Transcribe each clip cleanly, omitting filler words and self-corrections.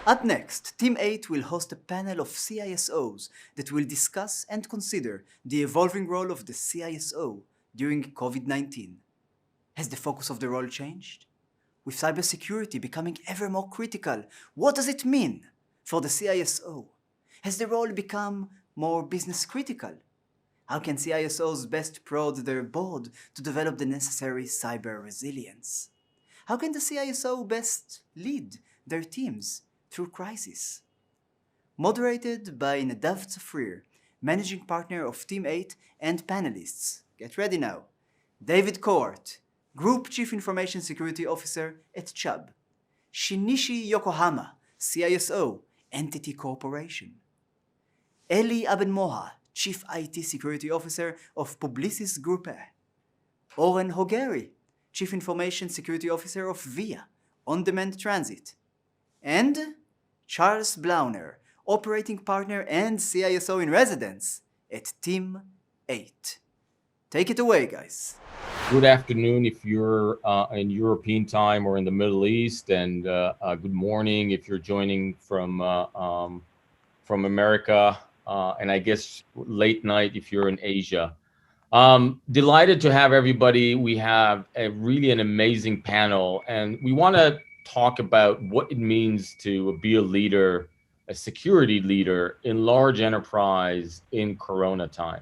Up next, Team 8 will host a panel of CISOs that will discuss and consider the evolving role of the CISO during COVID-19. Has the focus of the role changed? With cybersecurity becoming ever more critical, what does it mean for the CISO? Has the role become more business critical? How can CISOs best prod their board to develop the necessary cyber resilience? How can the CISO best lead their teams through crisis? Moderated by Nadav Zafrir, managing partner of Team 8 and panelists. Get ready now. David Cowart, Group Chief Information Security Officer at Chubb. Shinichi Yokohama, CISO, Entity Corporation. Elie AbenMoha, Chief IT Security Officer of Publicis Groupe. Oren Hogery, Chief Information Security Officer of VIA, On-Demand Transit. And Charles Blauner, Operating Partner and CISO in Residence at Team 8. Take it away, guys. Good afternoon if you're in European time or in the Middle East, and good morning if you're joining from America, and I guess late night if you're in Asia. Delighted to have everybody. We have really an amazing panel, and we want to talk about what it means to be a leader, a security leader in large enterprise in Corona time.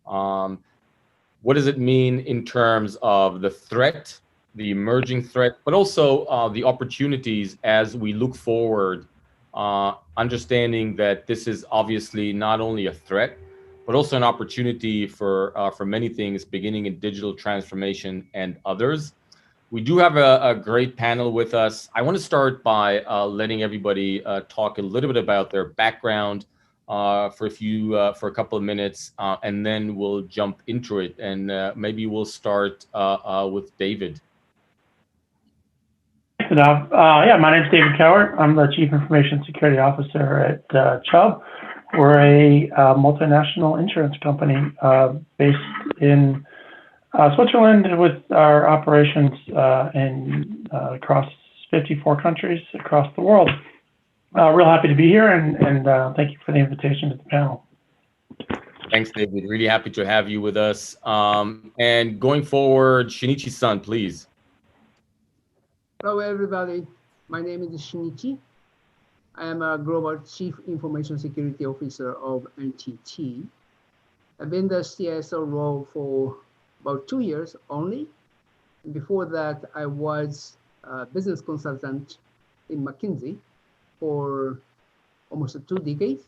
What does it mean in terms of the threat, the emerging threat, but also the opportunities as we look forward, understanding that this is obviously not only a threat, but also an opportunity for many things, beginning in digital transformation and others. We do have a great panel with us. I want to start by letting everybody talk a little bit about their background for a couple of minutes, and then we'll jump into it. And maybe we'll start with David. Yeah, my name is David Cowart. I'm the Chief Information Security Officer at Chubb. We're a multinational insurance company based in Switzerland, with our operations across 54 countries across the world. Real happy to be here, and thank you for the invitation to the panel. Thanks, David. Really happy to have you with us. And going forward, Shinichi-san, please. Hello, everybody. My name is Shinichi. I am a Global Chief Information Security Officer of NTT. I've been the CISO role for about 2 years only. Before that, I was a business consultant in McKinsey for almost 2 decades.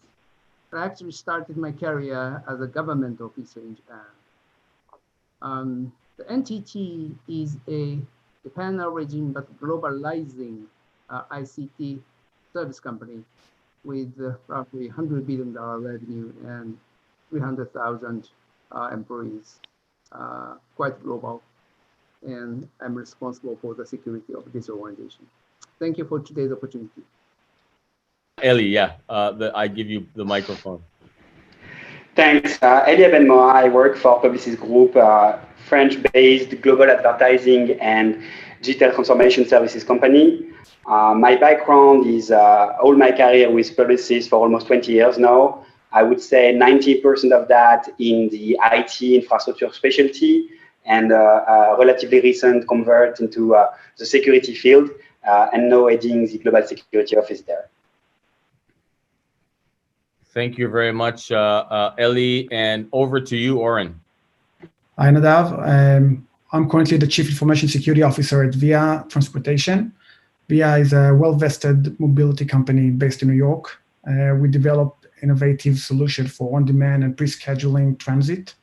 I actually started my career as a government officer in Japan. The NTT is a Japan-origin but globalizing ICT service company with roughly $100 billion revenue and 300,000 employees, quite global. And I'm responsible for the security of this organization. Thank you for today's opportunity. Elie, yeah, I give you the microphone. Thanks. Elie AbenMoha. I work for Publicis Group, French-based global advertising and digital transformation services company. My background is all my career with Publicis for almost 20 years now. I would say 90% of that in the IT infrastructure specialty, and a relatively recent convert into the security field, and now heading the global security office there. Thank you very much, Elie, and over to you, Oren. Hi, Nadav. I'm currently the Chief Information Security Officer at VIA Transportation. VIA is a well-vested mobility company based in New York. We develop innovative solutions for on-demand and pre-scheduling transit,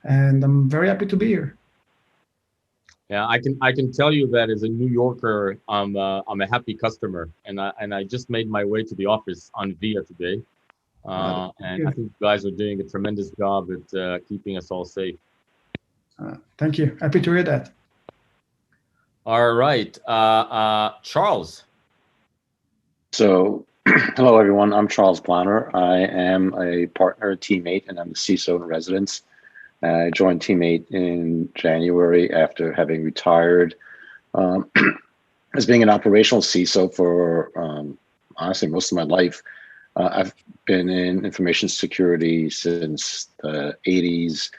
and I'm very happy to be here. Yeah, I can tell you that as a New Yorker, I'm a happy customer, and I just made my way to the office on VIA today. And I think you guys are doing a tremendous job at keeping us all safe. Thank you. Happy to hear that. All right. Charles. So, hello, everyone. I'm Charles Blauner. I am a partner at Team 8, and I'm the CISO in residence. I joined Team 8 in January after having retired as being an operational CISO for honestly most of my life. I've been in information security since the 80s.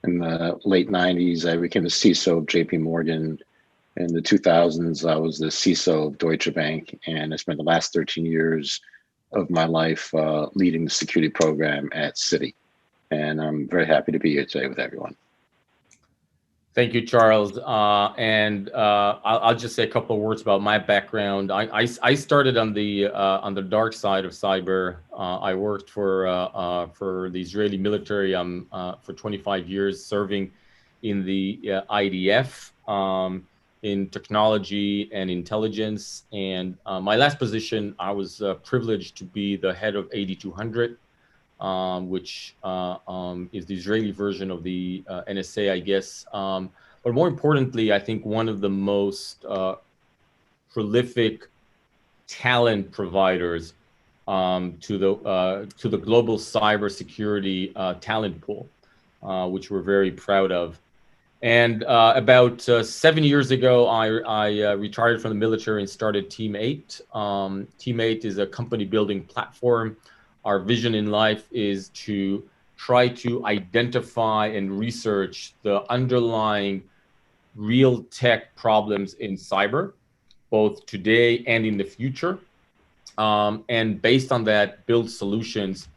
In the late 90s, I became the CISO of JP Morgan. In the 2000s, I was the CISO of Deutsche Bank, and I spent the last 13 years of my life leading the security program at Citi. And I'm very happy to be here today with everyone. Thank you, Charles. I'll just say a couple of words about my background. I started on the dark side of cyber. I worked for the Israeli military for 25 years, serving in the IDF in technology and intelligence. And my last position, I was privileged to be the head of 8200. Which is the Israeli version of the NSA, I guess. But more importantly, I think one of the most prolific talent providers to the global cybersecurity talent pool, which we're very proud of. And about 7 years ago, I retired from the military and started Team 8. Team 8 is a company building platform. Our vision in life is to try to identify and research the underlying real tech problems in cyber, both today and in the future. And based on that, build solutions,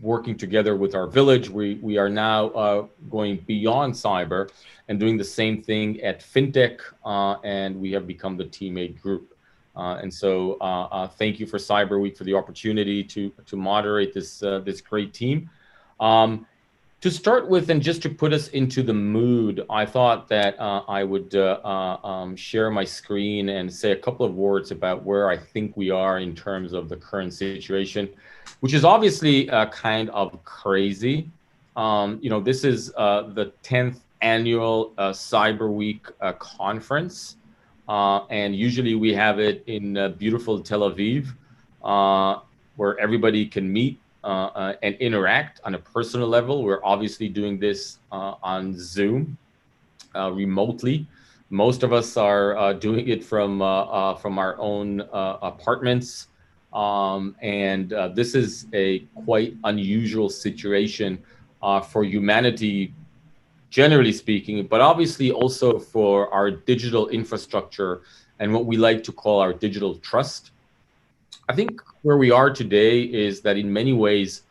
working together with our village. We are now going beyond cyber and doing the same thing at FinTech, and we have become the Team 8 group. And so thank you for Cyber Week for the opportunity to moderate this great team. To start with, and just to put us into the mood, I thought that I would share my screen and say a couple of words about where I think we are in terms of the current situation, which is obviously kind of crazy. This is the 10th annual Cyber Week conference. And usually we have it in beautiful Tel Aviv, where everybody can meet and interact on a personal level. We're obviously doing this on Zoom, remotely. Most of us are doing it from our own apartments. And this is a quite unusual situation for humanity, generally speaking, but obviously also for our digital infrastructure and what we like to call our digital trust. I think where we are today is that in many ways,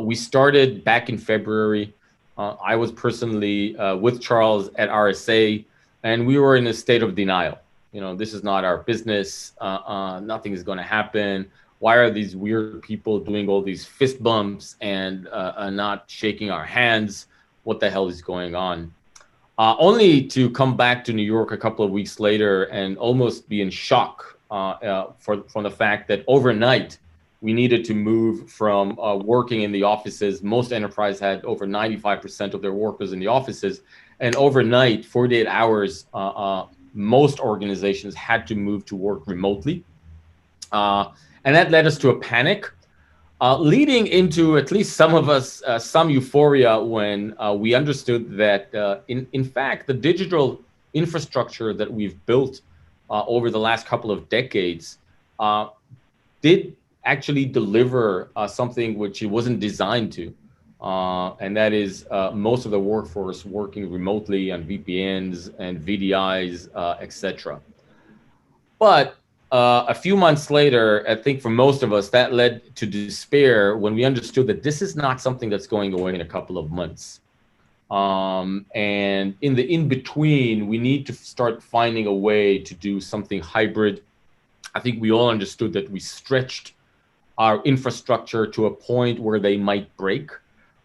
we started back in February. I was personally with Charles at RSA, and we were in a state of denial. This is not our business. Nothing is going to happen. Why are these weird people doing all these fist bumps and not shaking our hands? What the hell is going on? Only to come back to New York a couple of weeks later and almost be in shock from the fact that overnight we needed to move from working in the offices. Most enterprises had over 95% of their workers in the offices, and overnight, 48 hours, most organizations had to move to work remotely. And that led us to a panic. Leading into, at least some of us, some euphoria when we understood that, in fact, the digital infrastructure that we've built over the last couple of decades did actually deliver something which it wasn't designed to. And that is most of the workforce working remotely on VPNs and VDIs, etc. But a few months later, I think for most of us, that led to despair when we understood that this is not something that's going away in a couple of months. And in the in-between, we need to start finding a way to do something hybrid. I think we all understood that we stretched our infrastructure to a point where they might break.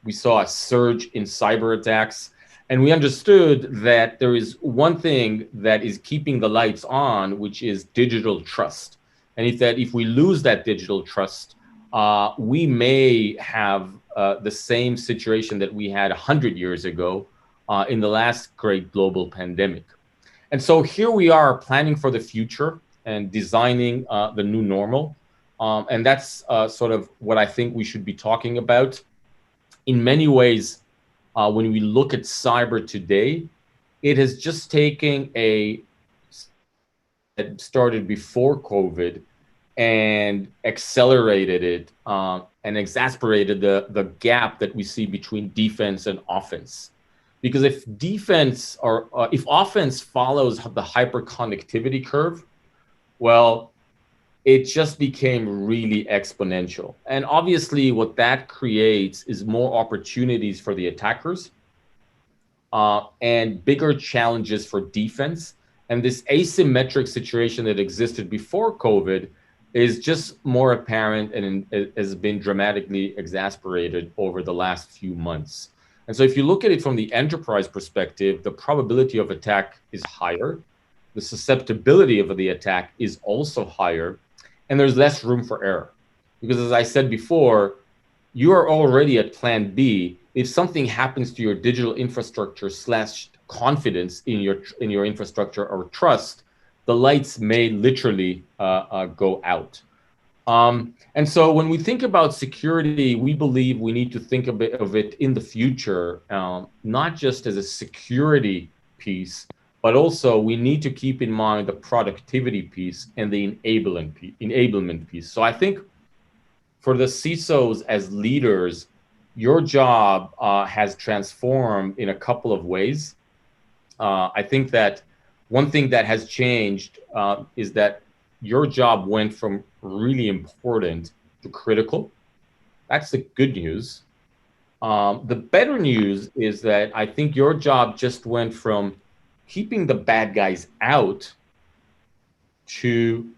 We saw a surge in cyber attacks. And we understood that there is one thing that is keeping the lights on, which is digital trust. And if we lose that digital trust, we may have the same situation that we had 100 years ago in the last great global pandemic. And so here we are planning for the future and designing the new normal. And that's sort of what I think we should be talking about. In many ways, when we look at cyber today, it has just taken that started before COVID and accelerated it and exasperated the gap that we see between defense and offense. Because if if offense follows the hyperconnectivity curve, well, it just became really exponential. And obviously what that creates is more opportunities for the attackers and bigger challenges for defense. And this asymmetric situation that existed before COVID is just more apparent and has been dramatically exasperated over the last few months. And so if you look at it from the enterprise perspective, the probability of attack is higher. The susceptibility of the attack is also higher, and there's less room for error. Because as I said before, you are already at plan B. If something happens to your digital infrastructure / confidence in your infrastructure or trust, the lights may literally go out. And so when we think about security, we believe we need to think a bit of it in the future, not just as a security piece, but also we need to keep in mind the productivity piece and the enablement piece. So I think for the CISOs as leaders, your job has transformed in a couple of ways. I think that one thing that has changed is that your job went from really important to critical. That's the good news. The better news is that I think your job just went from keeping the bad guys out to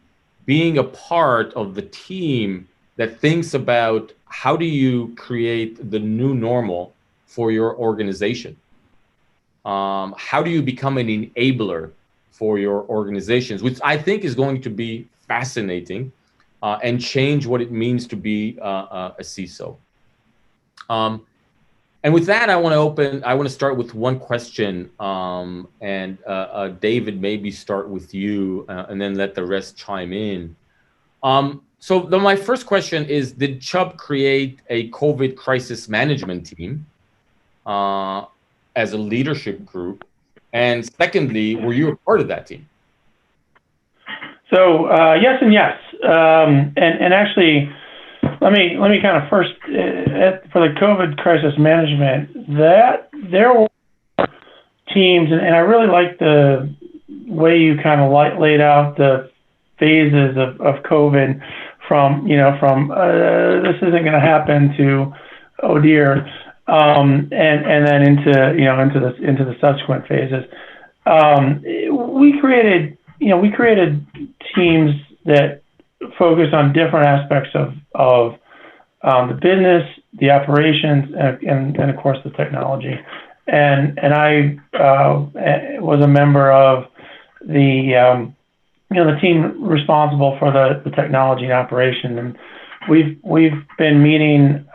being a part of the team that thinks about how do you create the new normal for your organization? How do you become an enabler for your organizations, which I think is going to be fascinating and change what it means to be a CISO. And with that, I want to start with one question, and David, maybe start with you, and then let the rest chime in. So my first question is, did Chubb create a COVID crisis management team as a leadership group? And secondly, were you a part of that team? So yes and yes. And actually, let me kind of first for the COVID crisis management, that there were teams, and I really like the way you kind of laid out the phases of COVID from this isn't going to happen to oh dear, and then into the subsequent phases. We created teams that focus on different aspects of the business, the operations, and of course the technology. And I was a member of the team responsible for the technology and operation. And we've been meeting.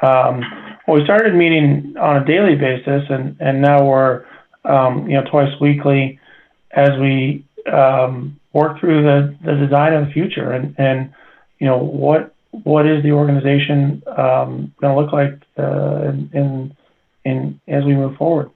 We started meeting on a daily basis, and now we're twice weekly as we work through the design of the future and what is the organization going to look like in as we move forward.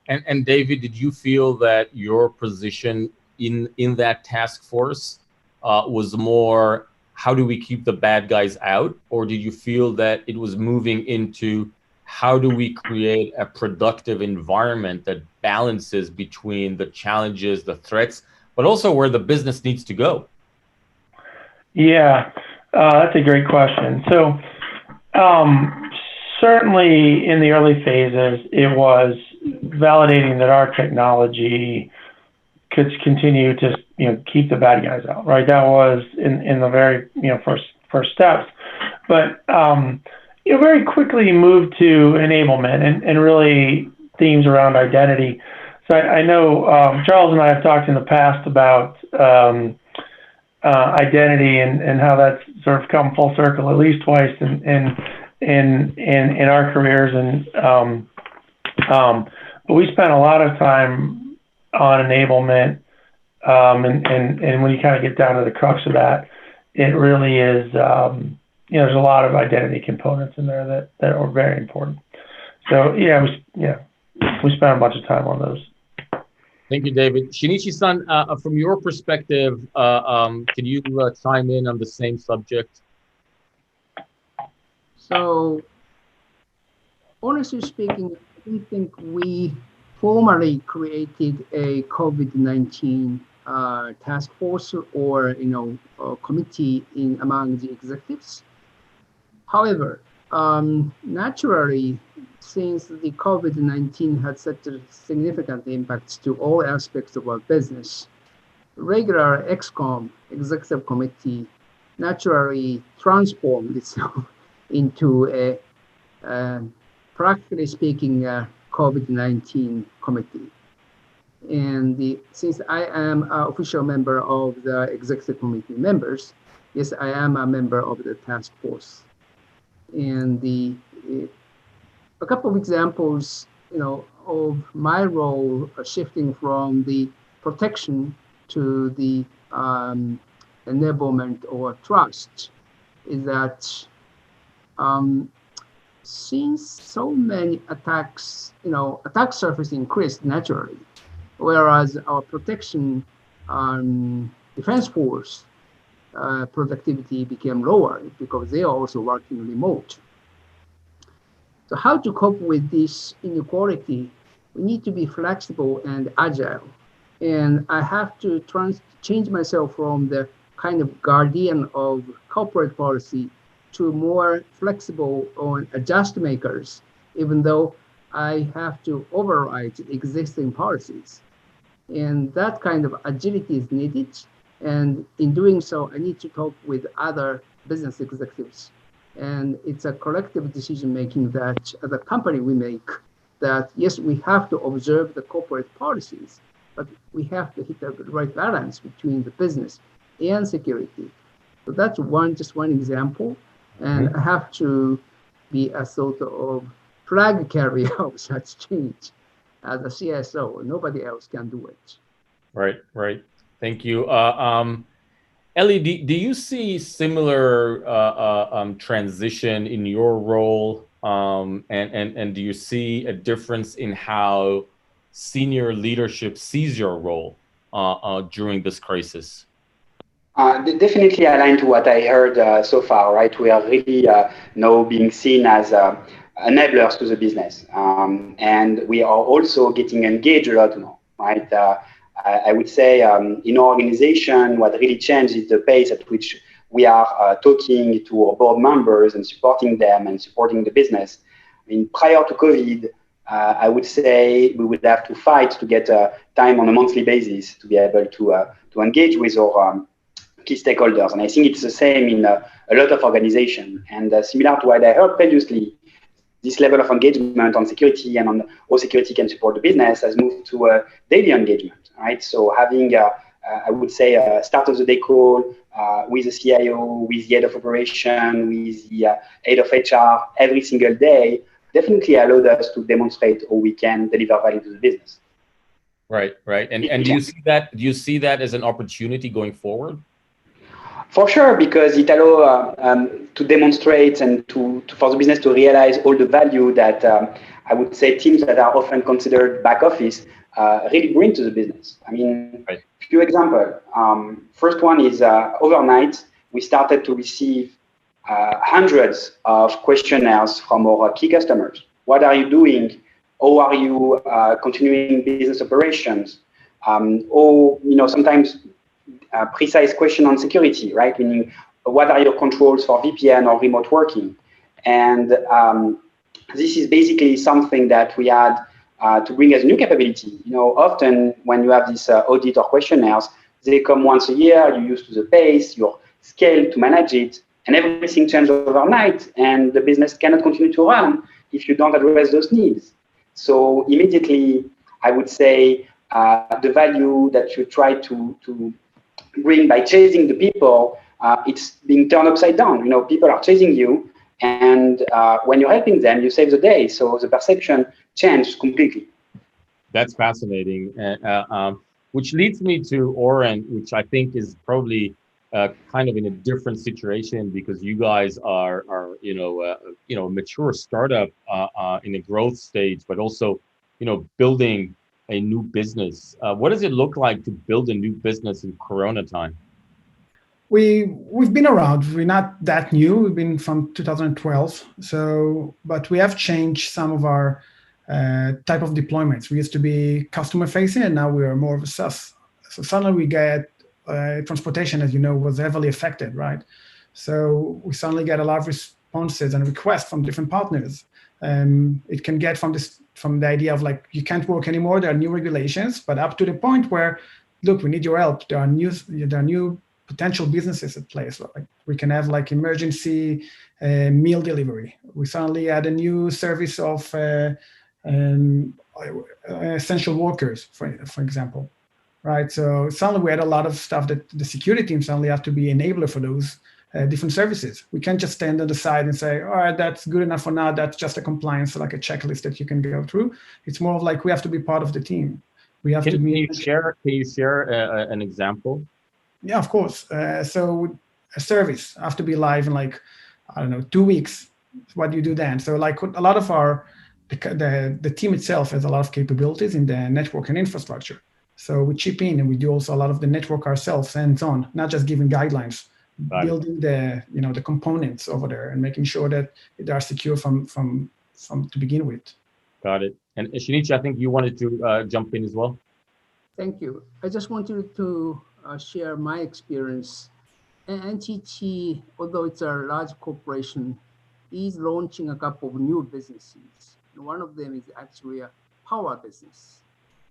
And David, did you feel that your position in that task force was more how do we keep the bad guys out, or did you feel that it was moving into how do we create a productive environment that balances between the challenges, the threats, but also where the business needs to go? Yeah, that's a great question. So certainly in the early phases, it was validating that our technology could continue to keep the bad guys out, right? That was in the very first steps, but very quickly moved to enablement and really themes around identity. So I know Charles and I have talked in the past about identity and how that's sort of come full circle at least twice in our careers, and but we spent a lot of time on enablement, and when you kind of get down to the crux of that, it really is there's a lot of identity components in there that are very important. So we spent a bunch of time on those. Thank you, David. Shinichi-san, from your perspective, can you chime in on the same subject? So, honestly speaking, I don't think we formally created a COVID-19 task force or committee among the executives. However, naturally, since the COVID-19 had such a significant impact to all aspects of our business, regular ExCom executive committee naturally transformed itself into a practically speaking COVID-19 committee. And since I am an official member of the executive committee members, yes, I am a member of the task force. And a couple of examples, of my role shifting from the protection to the enablement or trust is that since so many attacks, attack surface increased naturally, whereas our protection defense force productivity became lower because they are also working remote. So how to cope with this inequality? We need to be flexible and agile. And I have to change myself from the kind of guardian of corporate policy to more flexible on adjust makers, even though I have to override existing policies. And that kind of agility is needed. And in doing so, I need to talk with other business executives. And it's a collective decision making that as a company we make that, yes, we have to observe the corporate policies, but we have to hit the right balance between the business and security. So that's just one example. And I have to be a sort of flag carrier of such change as a CISO. Nobody else can do it. Right. Thank you. Elie, do you see similar transition in your role, and do you see a difference in how senior leadership sees your role during this crisis? Definitely aligned to what I heard so far, right? We are really now being seen as enablers to the business. And we are also getting engaged a lot more, right? I would say in our organization, what really changed is the pace at which we are talking to our board members and supporting them and supporting the business. I mean, prior to COVID, I would say we would have to fight to get time on a monthly basis to be able to engage with our key stakeholders. And I think it's the same in a lot of organizations. And similar to what I heard previously, this level of engagement on security and on how security can support the business has moved to a daily engagement, right? So having, I would say, a start of the day call with the CIO, with the head of operation, with the head of HR every single day definitely allowed us to demonstrate how we can deliver value to the business. Right. And do you see that as an opportunity going forward? For sure, because it allows to demonstrate and for the business to realize all the value that I would say teams that are often considered back office really bring to the business. I mean, a few examples. First one is overnight, we started to receive hundreds of questionnaires from our key customers. What are you doing? How are you continuing business operations? Or, sometimes precise question on security, right? Meaning, what are your controls for VPN or remote working? And this is basically something that we had to bring as a new capability. Often when you have these audit or questionnaires, they come once a year, you're used to the pace, you're scaled to manage it, and everything changes overnight, and the business cannot continue to run if you don't address those needs. So immediately, I would say the value that you try to bring by chasing the people, it's being turned upside down. People are chasing you, and when you're helping them, you save the day. So the perception changed completely. That's fascinating, which leads me to Oren, which I think is probably kind of in a different situation because you guys are a mature startup in a growth stage, but also building a new business. What does it look like to build a new business in Corona time? We've been around. We're not that new. We've been from 2012. But we have changed some of our type of deployments. We used to be customer facing, and now we are more of a SaaS. So suddenly we get transportation, as you know, was heavily affected, right? So we suddenly get a lot of responses and requests from different partners. It can get from the idea of like, you can't work anymore. There are new regulations, but up to the point where, look, we need your help. There are new potential businesses at play. So like we can have like emergency meal delivery. We suddenly add a new service of essential workers, for example, right? So suddenly we had a lot of stuff that the security team suddenly have to be enabler for those different services. We can't just stand on the side and say, all right, that's good enough for now. That's just a compliance, like a checklist that you can go through. It's more of like, we have to be part of the team. We have to be. Can you share an example? Yeah, of course. So a service have to be live in like, I don't know, 2 weeks. What do you do then? So like a lot of the team itself has a lot of capabilities in the network and infrastructure. So we chip in and we do also a lot of the network ourselves, hands-on, not just giving guidelines, building the components over there and making sure that they are secure from to begin with. Got it. And Shinichi, I think you wanted to jump in as well. Thank you. I just wanted to share my experience. NTT, although it's a large corporation, is launching a couple of new businesses. And one of them is actually a power business.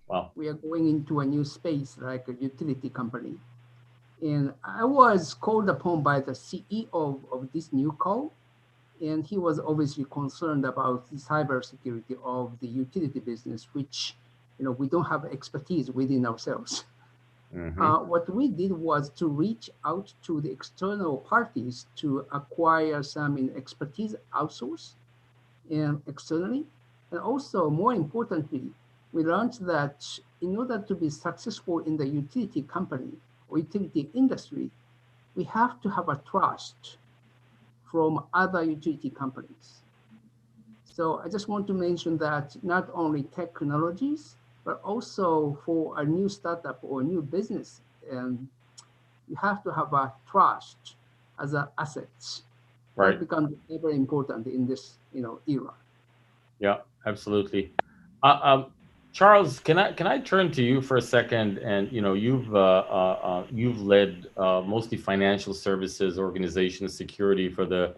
Wow. We are going into a new space like a utility company. And I was called upon by the CEO of this new co, and he was obviously concerned about the cybersecurity of the utility business, which we don't have expertise within ourselves. Mm-hmm. What we did was to reach out to the external parties to acquire some expertise outsource and externally. And also, more importantly, we learned that in order to be successful in the utility company or utility industry, we have to have a trust from other utility companies. So I just want to mention that not only technologies, but also for a new startup or a new business, and you have to have a trust as an asset. Right. That becomes very important in this era. Yeah, absolutely. Charles, can I turn to you for a second? And you've led mostly financial services organizations security for the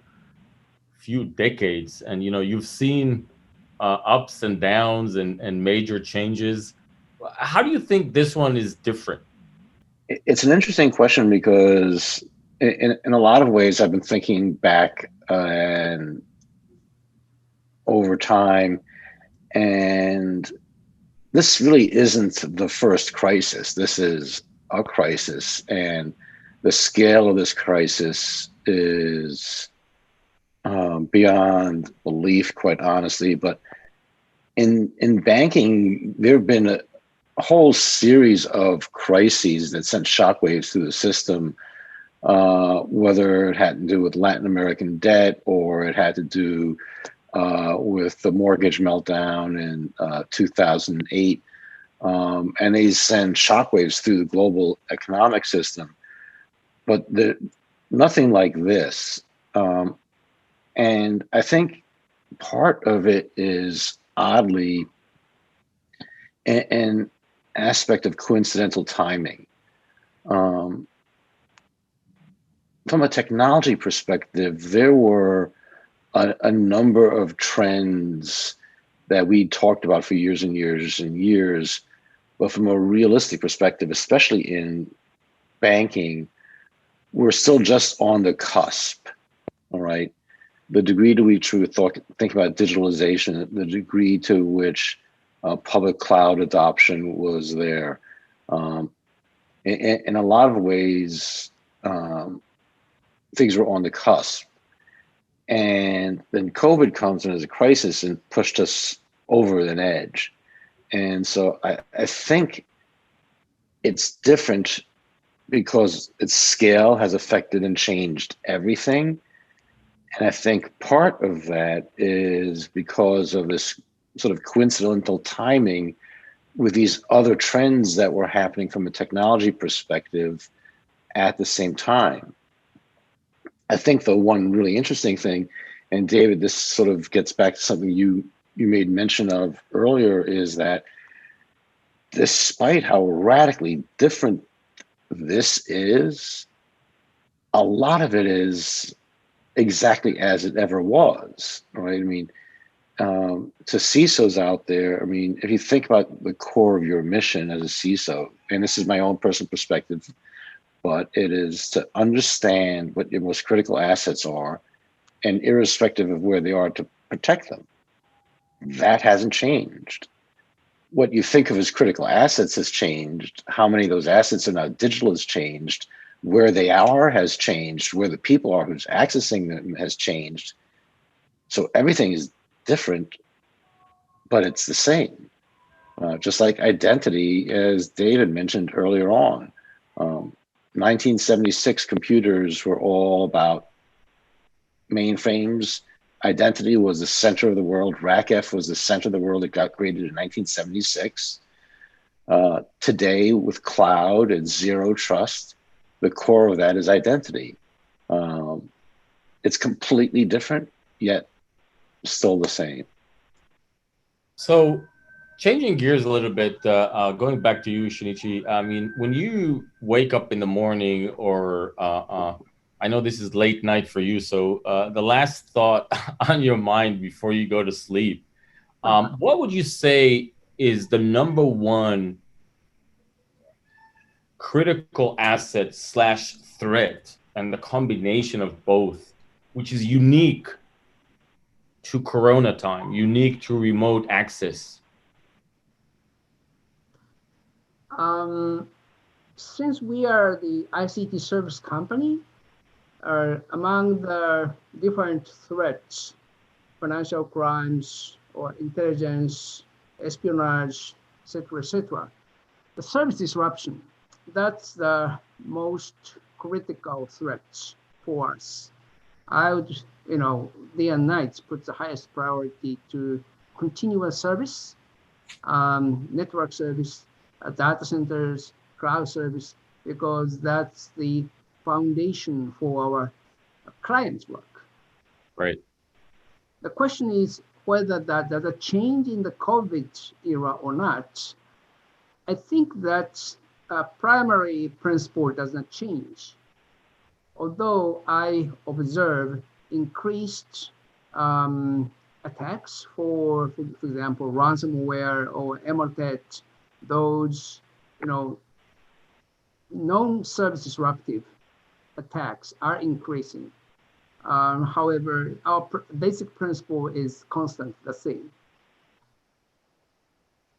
few decades, and you've seen ups and downs and major changes. How do you think this one is different? It's an interesting question because in a lot of ways I've been thinking back and over time, and this really isn't the first crisis. This is a crisis, and the scale of this crisis is beyond belief, quite honestly. But in banking, there have been a whole series of crises that sent shockwaves through the system, whether it had to do with Latin American debt or it had to do with the mortgage meltdown in 2008. And they send shockwaves through the global economic system. But nothing like this. And I think part of it is oddly an aspect of coincidental timing. From a technology perspective, there were a number of trends that we talked about for years and years and years, but from a realistic perspective, especially in banking, we're still just on the cusp, all right? The degree to which we think about digitalization, the degree to which public cloud adoption was there. In a lot of ways, things were on the cusp. And then COVID comes in as a crisis and pushed us over an edge. And so I think it's different because its scale has affected and changed everything. And I think part of that is because of this sort of coincidental timing with these other trends that were happening from a technology perspective at the same time. I think the one really interesting thing, and David, this sort of gets back to something you made mention of earlier, is that despite how radically different this is, a lot of it is exactly as it ever was, right? I mean, to CISOs out there, I mean, if you think about the core of your mission as a CISO, and this is my own personal perspective, but it is to understand what your most critical assets are, and irrespective of where they are, to protect them. That hasn't changed. What you think of as critical assets has changed. How many of those assets are now digital has changed. Where they are has changed. Where the people are who's accessing them has changed. So everything is different, but it's the same. Just like identity, as David mentioned earlier on. 1976 computers were all about mainframes. Identity was the center of the world. RACF was the center of the world. It got created in 1976. Today, with cloud and zero trust, the core of that is identity. It's completely different, yet still the same. So, changing gears a little bit, going back to you, Shinichi. I mean, when you wake up in the morning, or I know this is late night for you, so the last thought on your mind before you go to sleep, what would you say is the number one critical asset / threat, and the combination of both, which is unique to Corona time, unique to remote access? Since we are the ICT service company, among the different threats, financial crimes or intelligence, espionage, etc., the service disruption, that's the most critical threat for us. I would, day and night, put the highest priority to continuous service, network service, data centers, cloud service, because that's the foundation for our clients' work. Right. The question is whether that does a change in the COVID era or not. I think that primary principle does not change. Although I observe increased attacks for example, ransomware or Emortet, those, non-service disruptive attacks are increasing. However, our basic principle is constant, the same.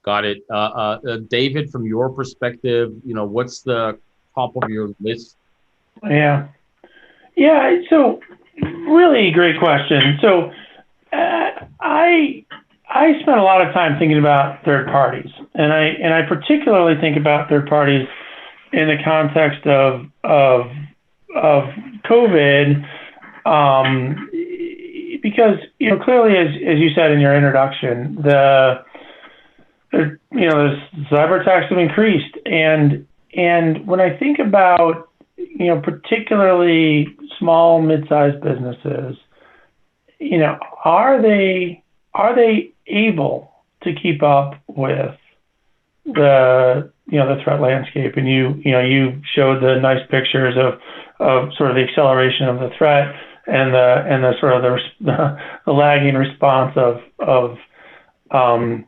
Got it. David, from your perspective, what's the top of your list? Yeah. So really great question. So I spent a lot of time thinking about third parties, and I particularly think about third parties in the context of COVID, because clearly, as you said in your introduction, the cyber attacks have increased, and when I think about particularly small, mid-sized businesses, are they able to keep up with the threat landscape? And you showed the nice pictures of sort of the acceleration of the threat and the sort of the lagging response of the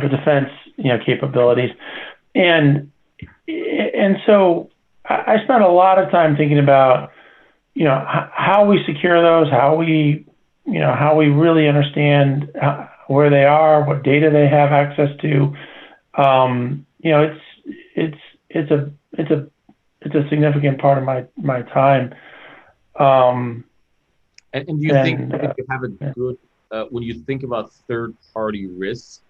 defense capabilities, and so I spent a lot of time thinking about how we secure those, how we really understand where they are, what data they have access to. It's a significant part of my time. And do you think that you have a good, when you think about third-party risks,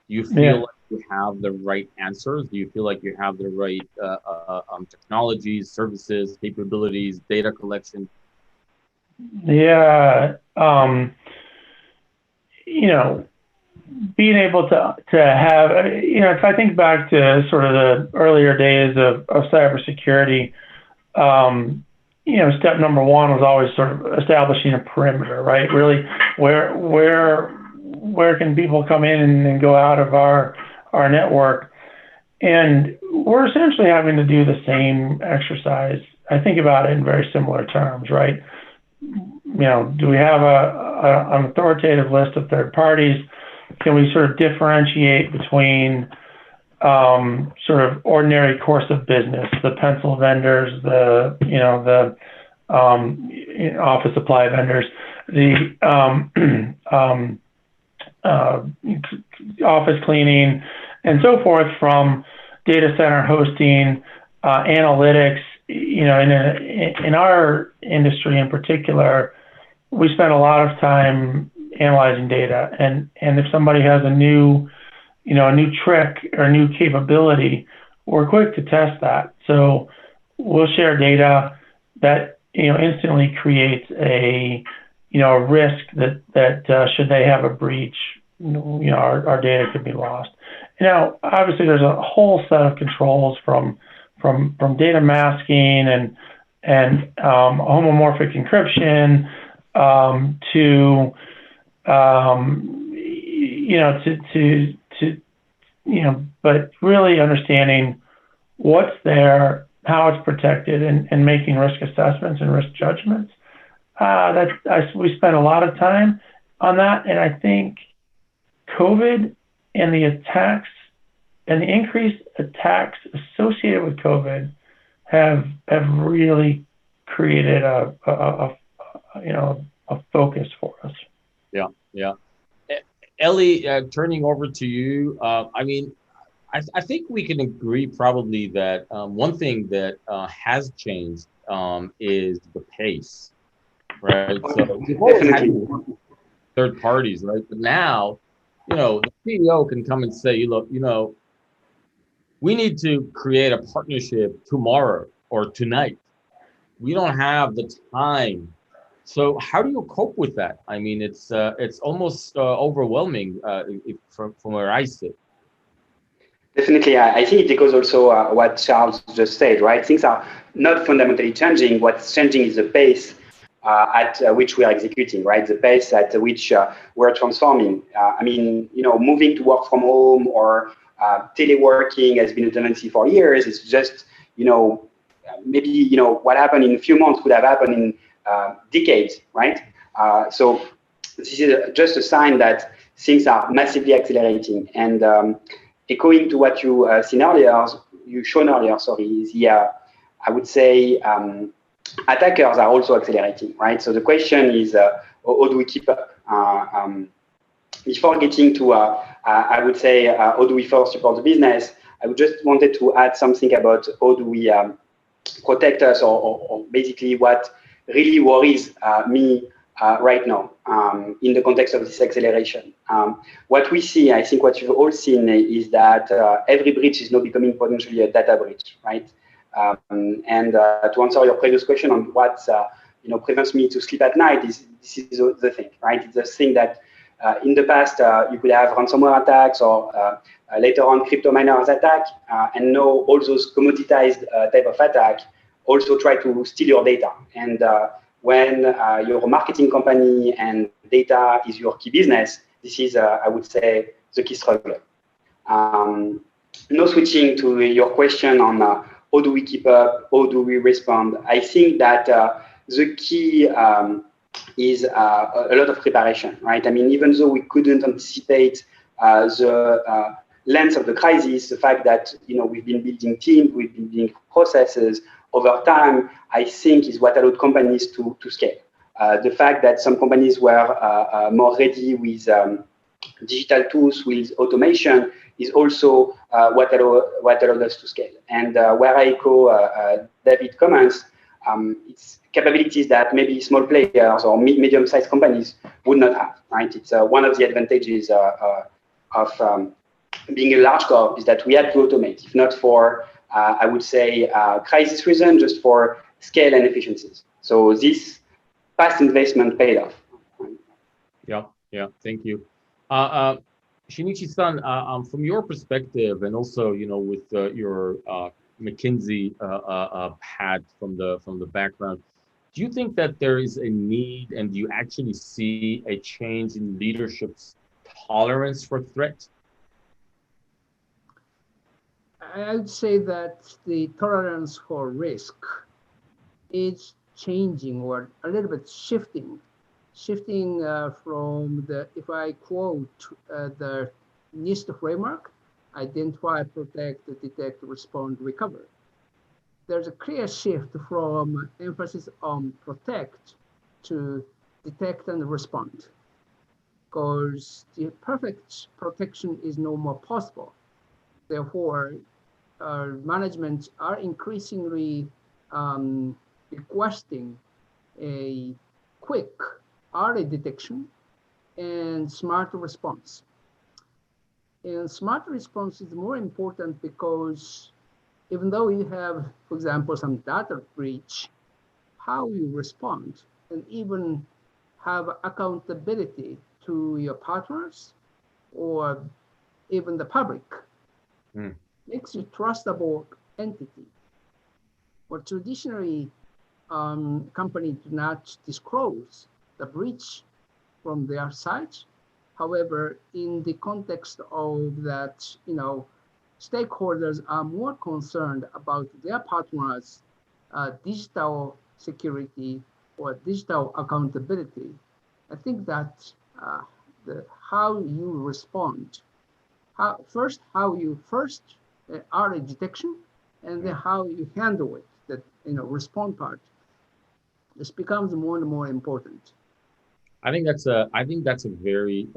do you feel like you have the right answers? Do you feel like you have the right technologies, services, capabilities, data collection? Yeah. being able to have, if I think back to sort of the earlier days of cybersecurity, step number one was always sort of establishing a perimeter, right? Really, where can people come in and go out of our network? And we're essentially having to do the same exercise. I think about it in very similar terms, right? Do we have an authoritative list of third parties? Can we sort of differentiate between sort of ordinary course of business, the pencil vendors, the office supply vendors, the office cleaning, and so forth, from data center hosting, analytics. In our industry in particular, we spend a lot of time analyzing data, and if somebody has a new trick or a new capability, we're quick to test that. So we'll share data that instantly creates a risk that should they have a breach, our data could be lost. Now, obviously, there's a whole set of controls from data masking and homomorphic encryption to but really understanding what's there, how it's protected, and making risk assessments and risk judgments. We spent a lot of time on that, and I think COVID and the attacks and the increased attacks associated with COVID have really created a focus for us. Yeah. Elie, turning over to you. I think we can agree probably that one thing that has changed is the pace, right? So we've always had third parties, right? But now, the CEO can come and say, look, we need to create a partnership tomorrow or tonight. We don't have the time. So how do you cope with that? It's almost overwhelming from where I sit. Definitely, I think it echoes also what Charles just said, right? Things are not fundamentally changing. What's changing is the pace at which we are executing, right? The pace at which we're transforming. Moving to work from home or teleworking has been a tendency for years. It's just, maybe, what happened in a few months could have happened in decades, right? So this is just a sign that things are massively accelerating. And echoing to what you shown earlier, is I would say attackers are also accelerating, right? So the question is, how do we keep up? Before getting to, I would say, how do we first support the business? I would just wanted to add something about how do we protect us, or basically what really worries me right now in the context of this acceleration. What we see, I think what you've all seen, is that every breach is now becoming potentially a data breach, right? And to answer your previous question on what prevents me to sleep at night, this is the thing, right? It's the thing that in the past you could have ransomware attacks or later on crypto miners attack, and now all those commoditized type of attack also try to steal your data. And when you're a marketing company and data is your key business, this is, I would say, the key struggle. Now switching to your question on how do we keep up, how do we respond, I think that the key is a lot of preparation, right? Even though we couldn't anticipate the length of the crisis, the fact that we've been building teams, we've been building processes over time, I think is what allowed companies to scale. The fact that some companies were more ready with digital tools, with automation, is also what allowed us to scale. And where I echo David's comments, it's capabilities that maybe small players or medium-sized companies would not have, right? It's one of the advantages of being a large corp is that we had to automate, if not for, I would say, crisis reason, just for scale and efficiencies. So this past investment paid off. Yeah, thank you. Shinichi-san, from your perspective, and also, with your McKinsey hat from the background, do you think that there is a need, and do you actually see a change in leadership's tolerance for threat? I'd say that the tolerance for risk is changing or a little bit shifting from the, if I quote the NIST framework, identify, protect, detect, respond, recover. There's a clear shift from emphasis on protect to detect and respond, because the perfect protection is no more possible. Therefore, management are increasingly requesting a quick early detection and smart response. And smart response is more important because even though you have, for example, some data breach, how you respond and even have accountability to your partners or even the public makes you trustable entity. Where traditionally companies do not disclose the breach from their side. However, in the context of that, stakeholders are more concerned about their partners' digital security or digital accountability. I think that how you respond, how you early detection, and then how you handle it, that respond part, this becomes more and more important. I think that's a very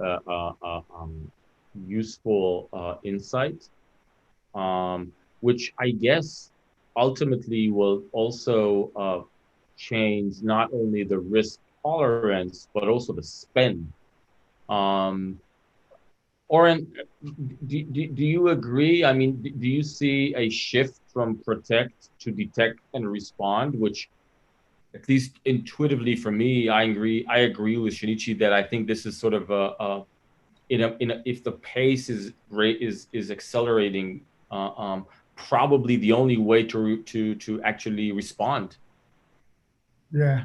useful insight, which I guess ultimately will also change not only the risk tolerance but also the spend. Oren, do you agree? I mean, do you see a shift from protect to detect and respond, which, at least intuitively for me, I agree with Shinichi that I think this is sort of if the pace is accelerating, probably the only way to actually respond. Yeah.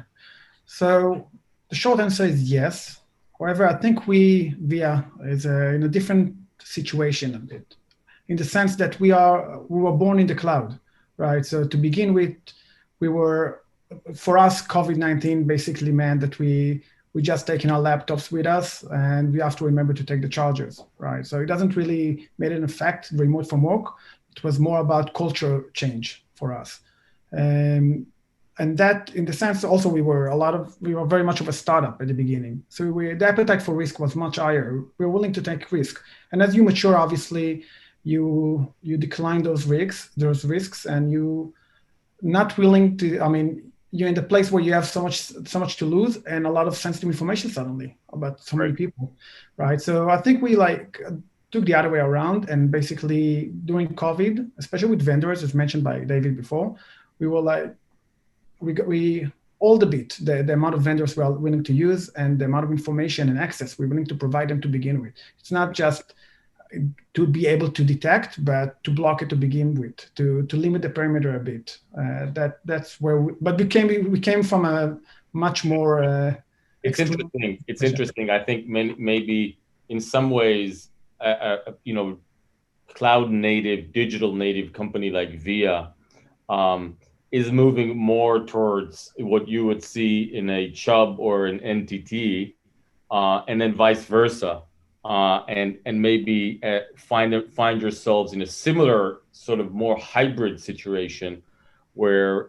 So the short answer is yes. However, I think VIA is in a different situation a bit, in the sense that we were born in the cloud, right? So to begin with, for us, COVID-19 basically meant that we just taking our laptops with us, and we have to remember to take the chargers, right? So it doesn't really make an effect remote from work. It was more about culture change for us. And that, in the sense, also we were very much of a startup at the beginning. So the appetite for risk was much higher. We were willing to take risk. And as you mature, obviously, you decline those risks, and you not willing to. I mean, you're in the place where you have so much to lose and a lot of sensitive information suddenly about so many people, right? So I think we took the other way around, and basically during COVID, especially with vendors, as mentioned by David before, we were we all the amount of vendors we are willing to use and the amount of information and access we're willing to provide them to begin with. It's not just to be able to detect, but to block it to begin with, to limit the perimeter a bit. That's where we came from a much more. It's interesting. It's interesting. I think maybe in some ways, cloud native, digital native company like VIA is moving more towards what you would see in a Chubb or an NTT, and then vice versa, and maybe find yourselves in a similar sort of more hybrid situation where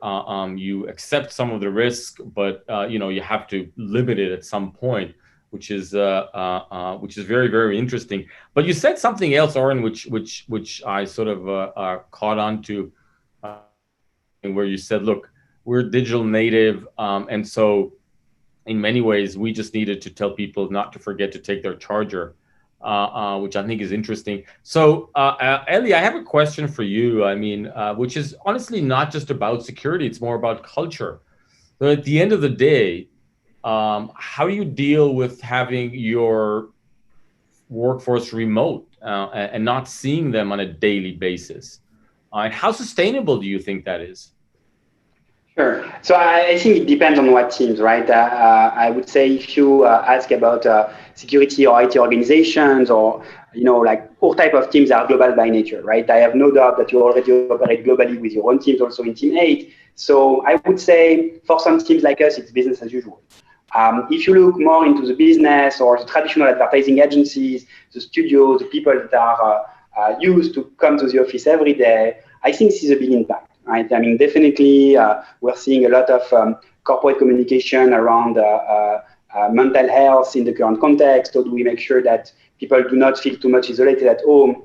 you accept some of the risk, but you have to limit it at some point, which is very, very interesting. But you said something else, Oren, which I sort of caught on to. Where you said, look, we're digital native, and so in many ways we just needed to tell people not to forget to take their charger, which I think is interesting. So Elie, I have a question for you. I mean, which is honestly not just about security, it's more about culture. So at the end of the day, how do you deal with having your workforce remote and not seeing them on a daily basis. And how sustainable do you think that is? Sure. So I think it depends on what teams, right? I would say if you ask about security or IT organizations, or like all type of teams are global by nature, right? I have no doubt that you already operate globally with your own teams, also in Team 8. So I would say for some teams like us, it's business as usual. If you look more into the business or the traditional advertising agencies, the studios, the people that are used to come to the office every day, I think this is a big impact. Right? I mean, definitely, we're seeing a lot of corporate communication around mental health in the current context. How do we make sure that people do not feel too much isolated at home?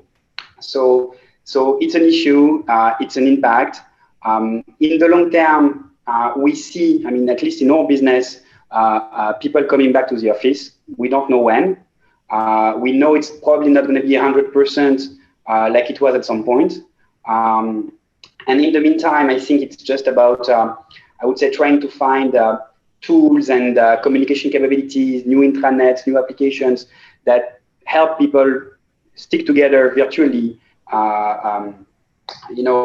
So it's an issue. It's an impact. In the long term, we see, I mean, at least in our business, people coming back to the office. We don't know when. We know it's probably not going to be 100% like it was at some point. And in the meantime, I think it's just about, I would say, trying to find tools and communication capabilities, new intranets, new applications that help people stick together virtually,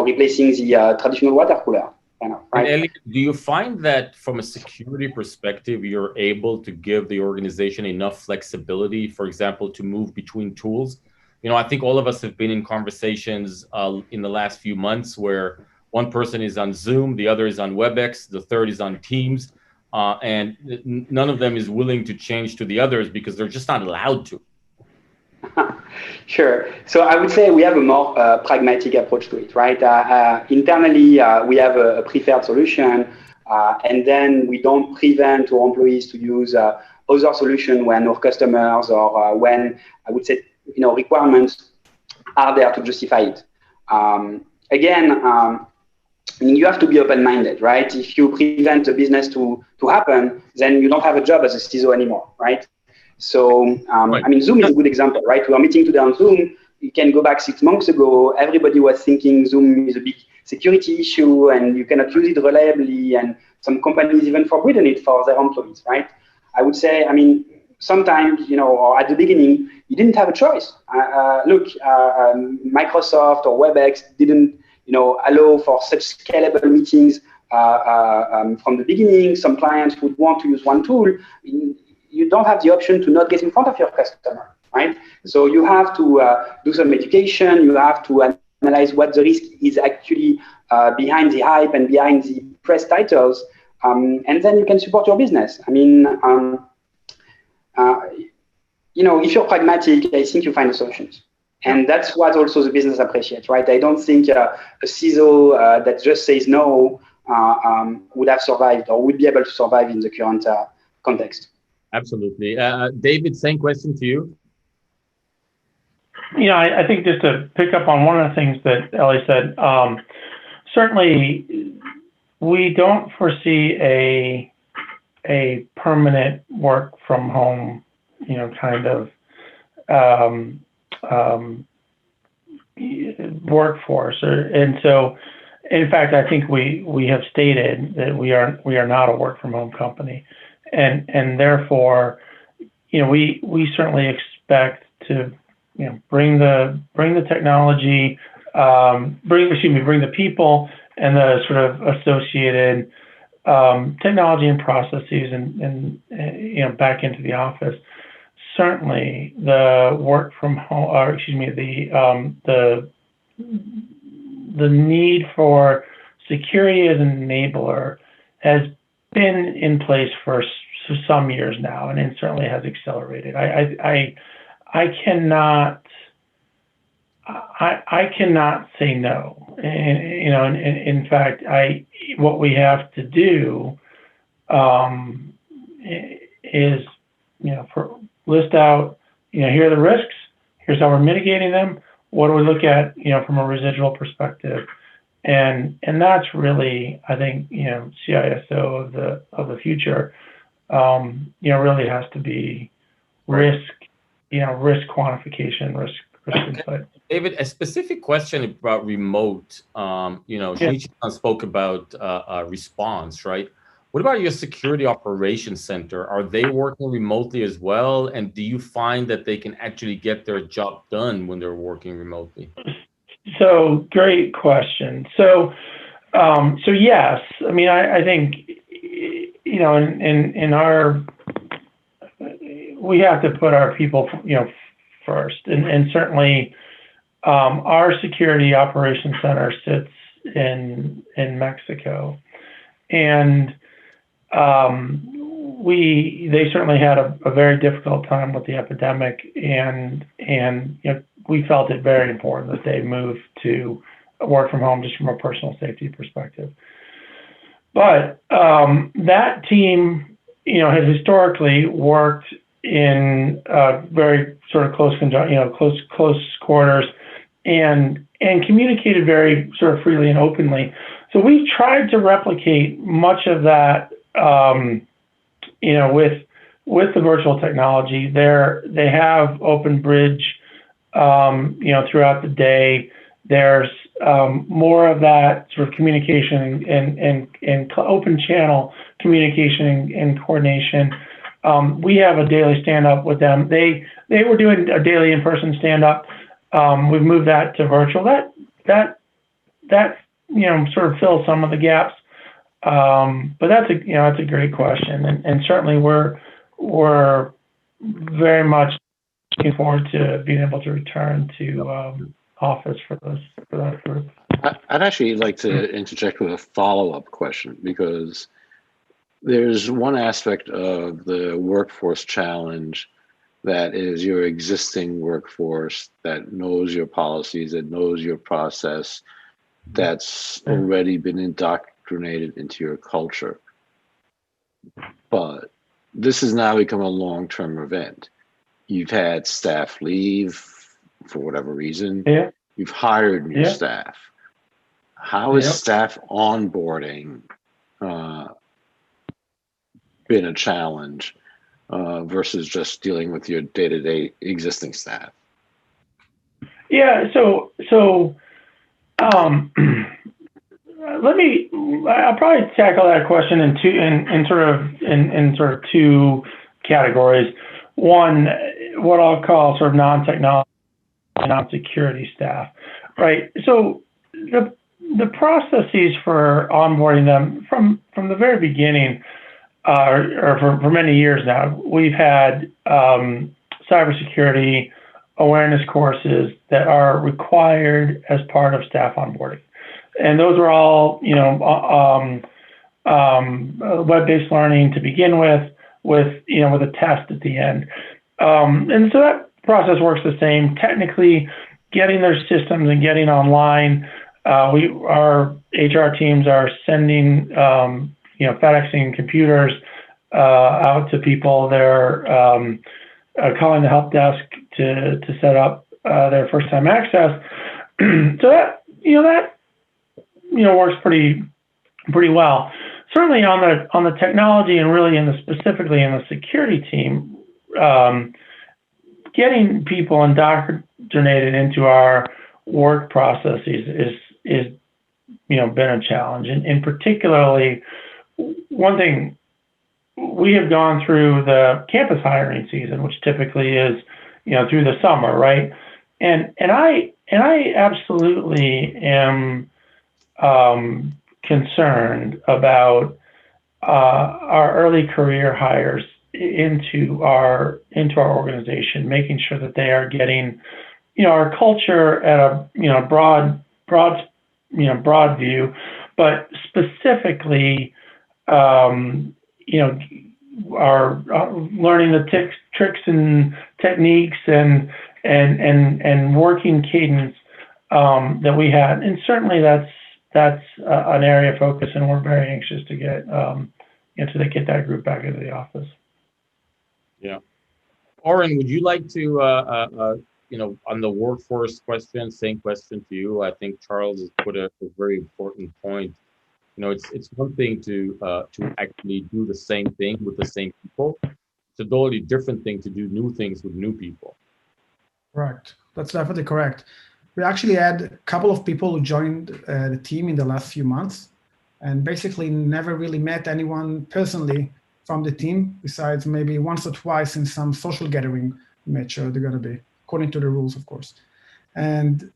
replacing the traditional water cooler. Right? And Elie, do you find that from a security perspective, you're able to give the organization enough flexibility, for example, to move between tools? I think all of us have been in conversations in the last few months where one person is on Zoom, the other is on WebEx, the third is on Teams, and none of them is willing to change to the others because they're just not allowed to. Sure. So I would say we have a more pragmatic approach to it, right? Internally, we have a preferred solution, and then we don't prevent our employees to use other solutions when our customers or when, I would say, requirements are there to justify it. Again, you have to be open-minded, right? If you prevent a business to happen, then you don't have a job as a CISO anymore, right? So, right. I mean, Zoom is a good example, right? We are meeting today on Zoom. You can go back 6 months ago. Everybody was thinking Zoom is a big security issue and you cannot use it reliably. And some companies even forbidden it for their employees, right? I would say, I mean, sometimes, or at the beginning, you didn't have a choice. Look, Microsoft or WebEx didn't, allow for such scalable meetings from the beginning. Some clients would want to use one tool. You don't have the option to not get in front of your customer, right? So you have to do some education. You have to analyze what the risk is actually behind the hype and behind the press titles, and then you can support your business. I mean, if you're pragmatic, I think you find the solutions. And that's what also the business appreciates, right? I don't think a CISO that just says no would have survived or would be able to survive in the current context. Absolutely. David, same question to you. I think just to pick up on one of the things that Elie said, certainly we don't foresee a permanent work from home, kind of workforce. And so, in fact, I think we have stated that we are not a work from home company. And therefore, we certainly expect to, bring the technology, bring the people and the sort of associated technology and processes and back into the office. Certainly, the work from home, or the need for security as an enabler has been in place for some years now, and it certainly has accelerated. I cannot say no. And in fact, what we have to do is list out, here are the risks. Here's how we're mitigating them. What do we look at, from a residual perspective? And that's really, I think, CISO of the future, really has to be risk quantification, risk insight. David, a specific question about remote. Shinichi spoke about response, right? What about your security operations center? Are they working remotely as well? And do you find that they can actually get their job done when they're working remotely? So great question. So yes, I mean, I think, you know, in our, we have to put our people, you know, first, and certainly our security operations center sits in Mexico, and they certainly had a very difficult time with the epidemic, and you know, we felt it very important that they move to work from home just from a personal safety perspective. But that team, you know, has historically worked in very sort of close quarters, and communicated very sort of freely and openly. So we tried to replicate much of that, you know, with the virtual technology. They have open bridge, you know, throughout the day. There's more of that sort of communication and open channel communication and coordination. We have a daily stand-up with them. They were doing a daily in-person stand-up. We've moved that to virtual. That you know, sort of fills some of the gaps. But that's a great question, and certainly we're very much looking forward to being able to return to office for that group. I'd actually like to interject with a follow-up question, because there's one aspect of the workforce challenge that is your existing workforce that knows your policies, that knows your process, that's already been indoctrinated into your culture. But this has now become a long-term event. You've had staff leave for whatever reason. Yeah. You've hired new staff. How is staff onboarding been a challenge versus just dealing with your day-to-day existing staff? Yeah, so I'll probably tackle that question in sort of two categories. One, what I'll call sort of non-technology, non-security staff, right? So the processes for onboarding them from the very beginning, or for many years now, we've had cybersecurity awareness courses that are required as part of staff onboarding, and those are all, you know, web-based learning to begin with a test at the end, and so that process works the same. Technically, getting their systems and getting online, our HR teams are sending, you know, FedExing computers out to people. They're calling the help desk to set up their first-time access. So that works pretty well. Certainly on the technology, and really specifically in the security team, getting people indoctrinated into our work processes is been a challenge, and particularly one thing, we have gone through the campus hiring season, which typically is, you know, through the summer, right? And I absolutely am concerned about our early career hires into our organization, making sure that they are getting, you know, our culture at a, you know, broad view, but specifically, you know, are learning the tricks and techniques and working cadence that we had, and certainly that's an area of focus, and we're very anxious to get get that group back into the office. Yeah, Oren, would you like to you know, on the workforce question, same question to you. I think Charles has put a very important point. You know, it's one thing to actually do the same thing with the same people. It's a totally different thing to do new things with new people. Correct. That's definitely correct. We actually had a couple of people who joined the team in the last few months, and basically never really met anyone personally from the team, besides maybe once or twice in some social gathering. Made sure they're going to be according to the rules, of course, and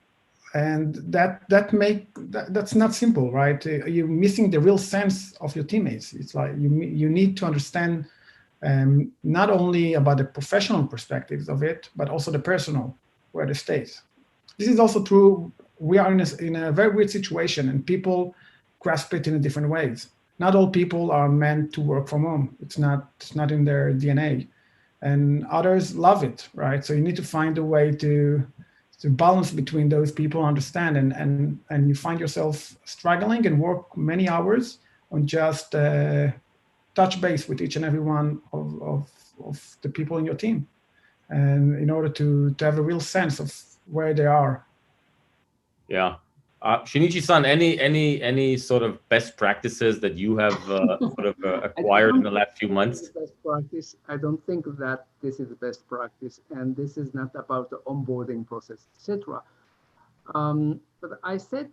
that's not simple, right? You're missing the real sense of your teammates. It's like you need to understand not only about the professional perspectives of it, but also the personal, where it stays. This is also true. We are in a very weird situation, and people grasp it in different ways. Not all people are meant to work from home. It's not in their DNA, and others love it, right? So you need to find a way to balance between those people, understand, and you find yourself struggling and work many hours on just touch base with each and every one of the people in your team, and in order to have a real sense of where they are. Yeah. Shinichi-san, any sort of best practices that you have sort of acquired in the last few months? Best practice. I don't think that this is the best practice, and this is not about the onboarding process, etc. But I said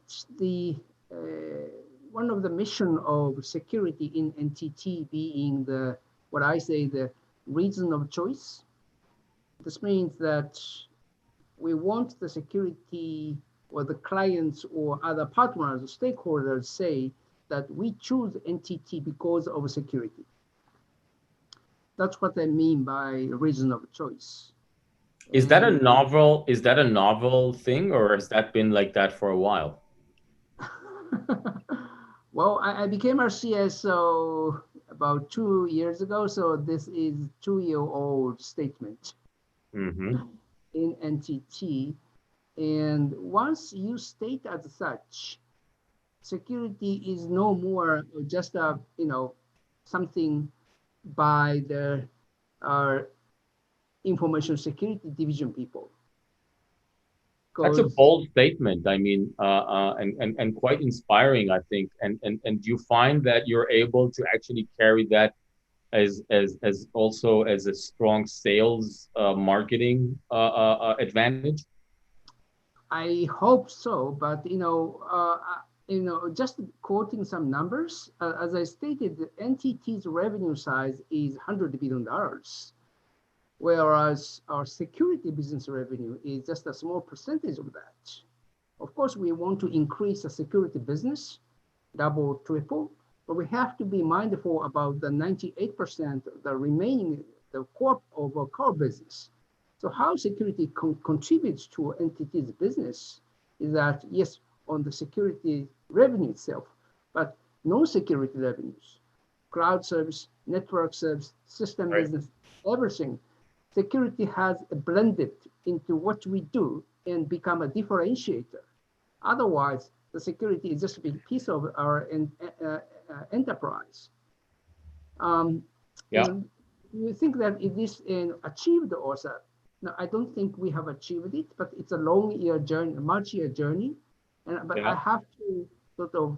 one of the mission of security in NTT being what I say the reason of choice. This means that we want the security or the clients or other partners, stakeholders say that we choose NTT because of security. That's what I mean by reason of choice. Is that a novel thing, or has that been like that for a while? Well, I became a CISO about 2 years ago, so this is 2-year-old statement in NTT. And once you state as such, security is no more just something by the information security division people. That's a bold statement. I mean, and quite inspiring, I think. And do you find that you're able to actually carry that as also as a strong sales marketing advantage? I hope so, but just quoting some numbers, as I stated, NTT's revenue size is $100 billion, whereas our security business revenue is just a small percentage of that. Of course, we want to increase the security business, double, triple, but we have to be mindful about the 98%, the remaining, the core of our core business. So how security contributes to NTT's business is that, yes, on the security revenue itself, but non-security revenues, cloud service, network service, system business, everything, security has blended into what we do and become a differentiator. Otherwise, the security is just a big piece of our enterprise. You think that it is achieved also? No, I don't think we have achieved it, but it's a long-year journey, multi-year journey. But I have to sort of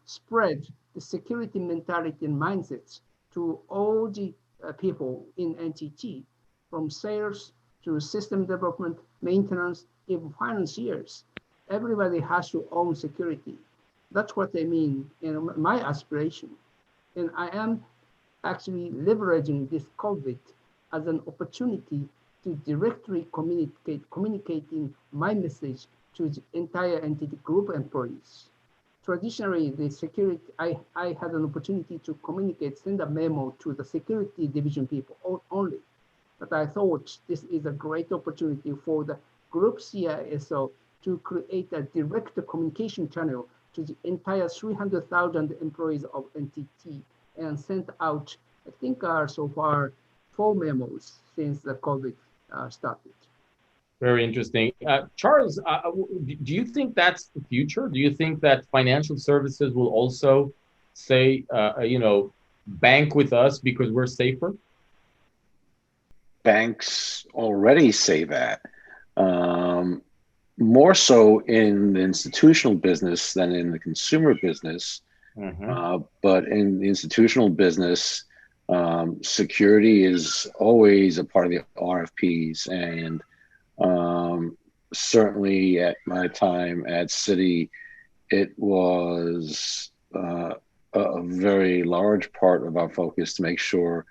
spread the security mentality and mindsets to all the people in NTT, from sales to system development, maintenance, even financiers. Everybody has to own security. That's what I mean, my aspiration. And I am actually leveraging this COVID as an opportunity to directly communicating my message to the entire entity group employees. Traditionally, the security, I had an opportunity to send a memo to the security division people only. But I thought this is a great opportunity for the group CISO to create a direct communication channel to the entire 300,000 employees of NTT and sent out, I think, so far 4 memos since the COVID started. Very interesting. Charles, do you think that's the future? Do you think that financial services will also say, bank with us because we're safer? Banks already say that. More so in the institutional business than in the consumer business. But in the institutional business, security is always a part of the RFPs. And certainly at my time at Citi, it was a very large part of our focus to make sure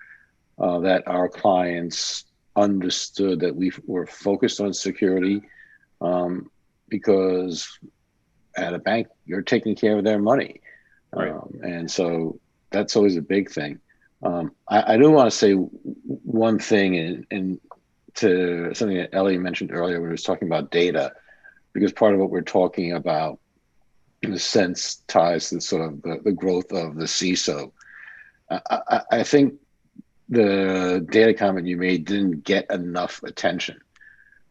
that our clients understood that we were focused on security, because at a bank, you're taking care of their money. Right. And so that's always a big thing. I do want to say one thing and to something that Elie mentioned earlier when he was talking about data, because part of what we're talking about in a sense ties to sort of the growth of the CISO. I think the data comment you made didn't get enough attention.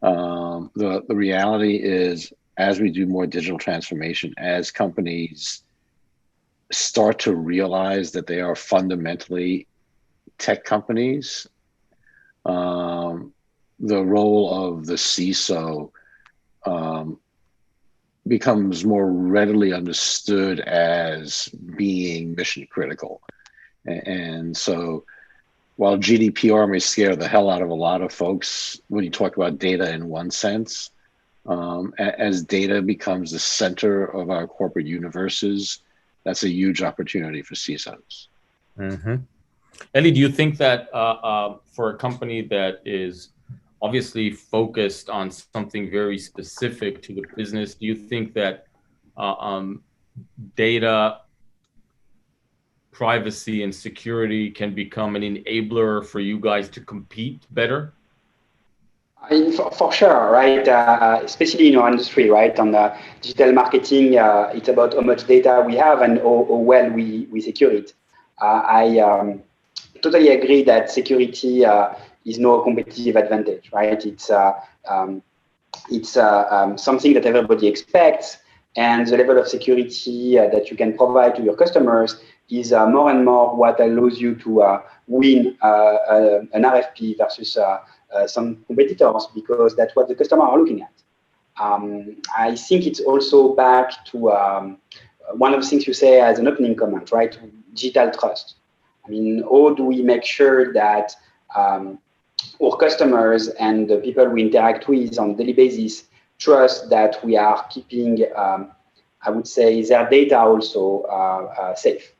The reality is, as we do more digital transformation, as companies start to realize that they are fundamentally tech companies, the role of the CISO becomes more readily understood as being mission critical. And so while GDPR may scare the hell out of a lot of folks when you talk about data in one sense, as data becomes the center of our corporate universes, that's a huge opportunity for CISOs. Mm-hmm. Elie, do you think that for a company that is obviously focused on something very specific to the business, do you think that data privacy and security can become an enabler for you guys to compete better? I mean, for sure, right? Especially in our industry, right? On digital marketing, it's about how much data we have and how well we secure it. I totally agree that security is no competitive advantage, right? It's something that everybody expects, and the level of security that you can provide to your customers is more and more what allows you to win an RFP versus some competitors, because that's what the customer are looking at. I think it's also back to one of the things you say as an opening comment, right? Digital trust. I mean, how do we make sure that our customers and the people we interact with on a daily basis trust that we are keeping, I would say, their data also safe?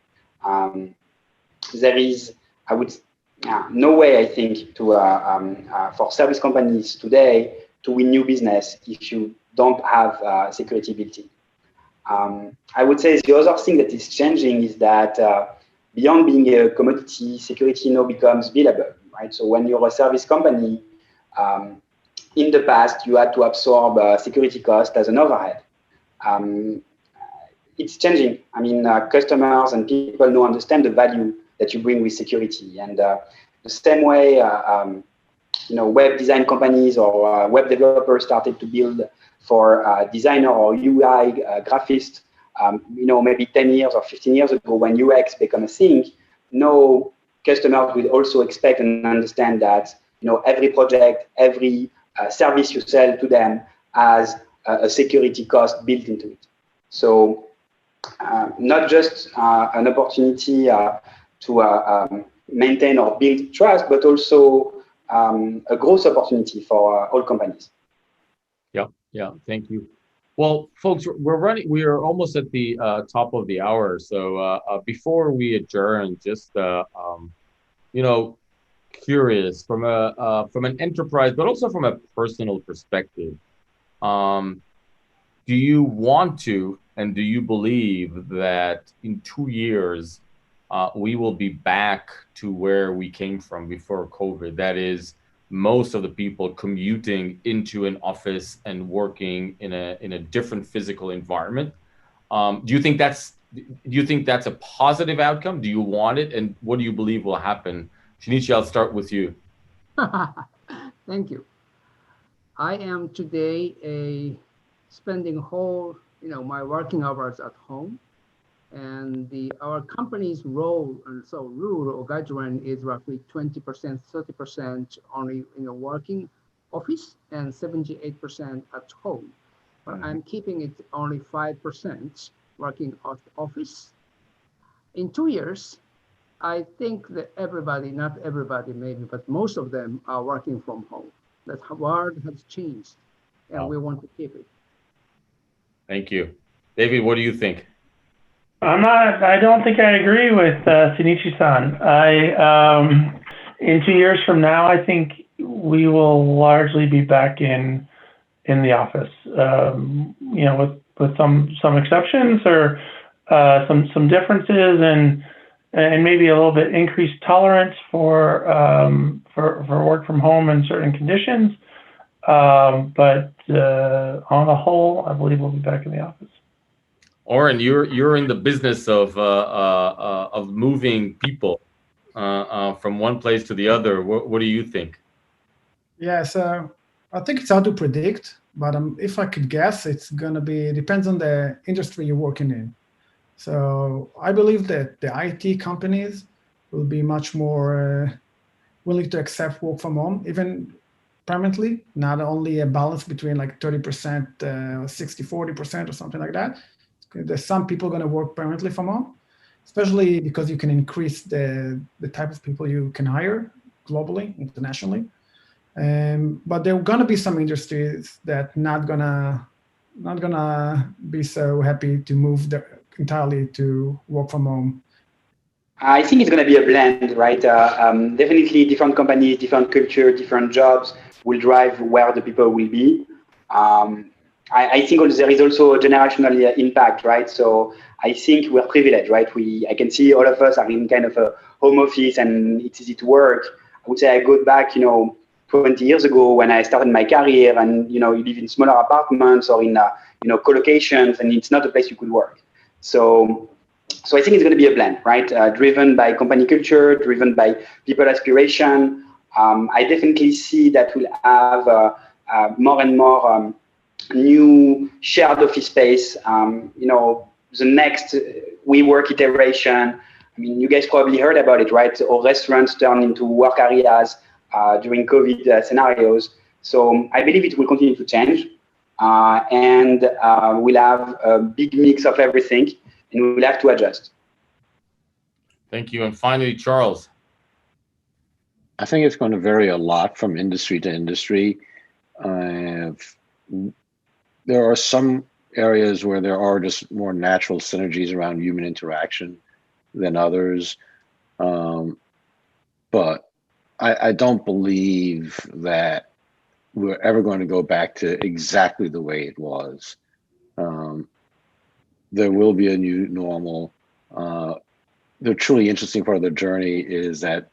There is, no way, I think, for service companies today to win new business if you don't have security built in. I would say the other thing that is changing is that beyond being a commodity, security now becomes billable, right? So when you're a service company, in the past, you had to absorb security cost as an overhead. It's changing. I mean, customers and people now understand the value that you bring with security. And the same way, web design companies or web developers started to build for designer or UI graphist, maybe 10 years or 15 years ago when UX became a thing. Now, customers will also expect and understand that, every project, every service you sell to them has a security cost built into it. So not just an opportunity to maintain or build trust, but also a growth opportunity for all companies. Yeah, thank you. Well, folks, we are almost at the top of the hour. So before we adjourn, just curious from an enterprise, but also from a personal perspective, do you want to, and do you believe that in 2 years, we will be back to where we came from before COVID? That is, most of the people commuting into an office and working in a different physical environment. Do you think that's a positive outcome? Do you want it? And what do you believe will happen? Shinichi, I'll start with you. Thank you. I am today spending whole, my working hours at home, and our company's rule or guideline is roughly 20%, 30% only working office and 78% at home. But I'm keeping it only 5% working at office. In 2 years, I think that everybody, not everybody maybe, but most of them are working from home. That world has changed, and we want to keep it. Thank you. David, what do you think? I don't think I agree with Shinichi-san. In 2 years from now, I think we will largely be back in the office. With some exceptions or some differences and maybe a little bit increased tolerance for work from home in certain conditions. But on the whole, I believe we'll be back in the office. Oren, you're in the business of moving people from one place to the other. What do you think? Yeah, so I think it's hard to predict, but if I could guess, it's gonna be depends on the industry you're working in. So I believe that the IT companies will be much more willing to accept work from home, even permanently, not only a balance between like 30%, 60, 40% or something like that. There's some people going to work permanently from home, especially because you can increase the type of people you can hire globally, internationally. But there are going to be some industries that not gonna be so happy to move entirely to work from home. I think it's going to be a blend, right? Definitely different companies, different culture, different jobs will drive where the people will be. I think there is also a generational impact, right? So I think we're privileged, right? I can see all of us are in kind of a home office and it's easy to work. I would say I go back, 20 years ago when I started my career and, you live in smaller apartments or in, co-locations and it's not a place you could work. So I think it's going to be a blend, right? Driven by company culture, driven by people aspiration. I definitely see that we'll have more and more new shared office space. The next WeWork iteration. I mean, you guys probably heard about it, right? Or restaurants turn into work areas during COVID scenarios. So I believe it will continue to change, and we'll have a big mix of everything, and we'll have to adjust. Thank you. And finally, Charles. I think it's going to vary a lot from industry to industry. There are some areas where there are just more natural synergies around human interaction than others. But I don't believe that we're ever going to go back to exactly the way it was. There will be a new normal. The truly interesting part of the journey is that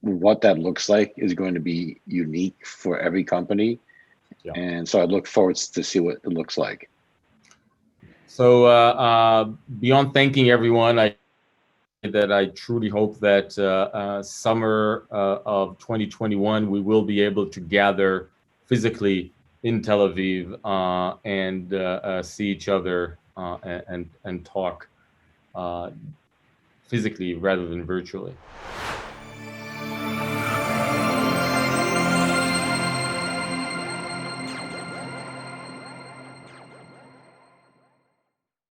what that looks like is going to be unique for every company. Yeah. And so I look forward to see what it looks like. So beyond thanking everyone, I truly hope that summer of 2021, we will be able to gather physically in Tel Aviv and see each other and talk physically rather than virtually.